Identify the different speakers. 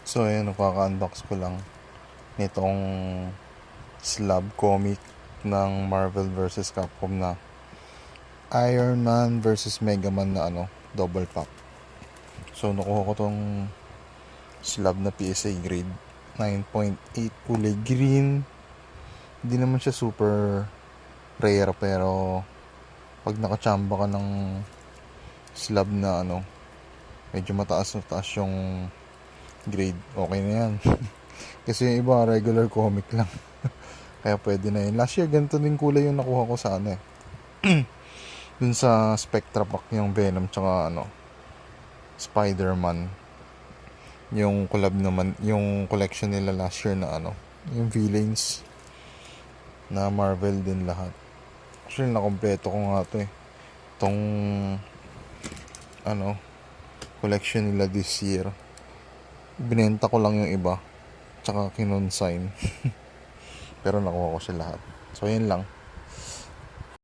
Speaker 1: So ayun, nakaka-unbox ko lang nitong slab comic ng Marvel vs. Capcom na Iron Man vs. Mega Man na double pack. So nakuha ko tong slab na PSA grade 9.8 kulay green. Hindi naman siya super rare, pero pag nakachamba ka ng slab na medyo mataas yung grade, okay na yan. Kasi yung iba regular comic lang. Kaya pwede na yun. Last year ganito din kulay yung nakuha ko sa dun sa Spectra pack, yung Venom tsaka Spider-Man. Yung collab naman, yung collection nila last year na yung villains na Marvel din lahat. Actually nakompleto ko nga to itong collection nila this year. Binenta ko lang yung iba tsaka kinonsign. Pero nakuha ko siya lahat. So yun lang.